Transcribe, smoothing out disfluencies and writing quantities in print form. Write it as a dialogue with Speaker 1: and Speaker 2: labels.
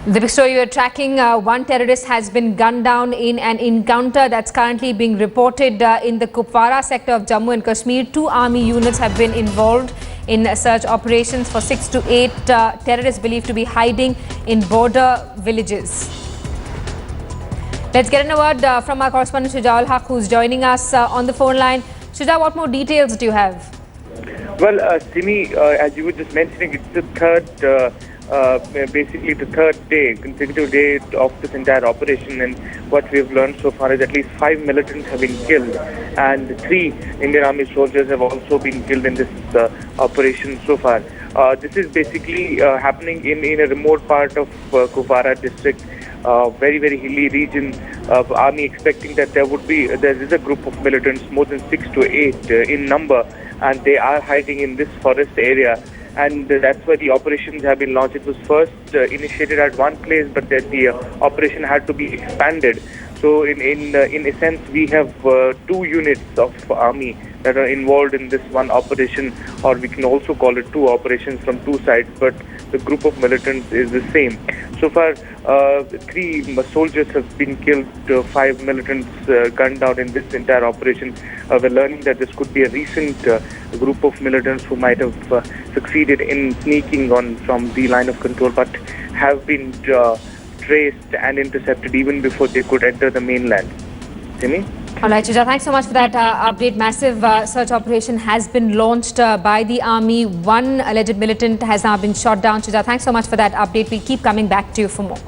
Speaker 1: The big story you're tracking, one terrorist has been gunned down in an encounter that's currently being reported in the Kupwara sector of Jammu and Kashmir. 2 army units have been involved in search operations for 6 to 8 terrorists believed to be hiding in border villages. Let's get a word from our correspondent Shujaul Haq, who's joining us on the phone line. Shuja, what more details do you have?
Speaker 2: Well, Simi, as you were just mentioning, it's the basically the third day, consecutive day of this entire operation, and what we have learned so far is at least 5 militants have been killed, and 3 Indian Army soldiers have also been killed in this operation so far. This is basically happening in a remote part of Kupwara district, very hilly region. Army expecting that there is a group of militants, more than 6 to 8 in number, and they are hiding in this forest area. And that's why the operations have been launched. It was first initiated at one place, but then the operation had to be expanded. So in a sense, we have 2 units of army that are involved in this one operation, or we can also call it 2 operations from 2 sides, but the group of militants is the same. So far, 3 soldiers have been killed, 5 militants gunned down in this entire operation. We're learning that this could be a recent group of militants who might have succeeded in sneaking on from the line of control, but have been traced and intercepted even before they could enter the mainland. Simi?
Speaker 1: All right, Shuja, thanks so much for that update. Massive search operation has been launched by the army. 1 alleged militant has now been shot down. Shuja, thanks so much for that update. We'll keep coming back to you for more.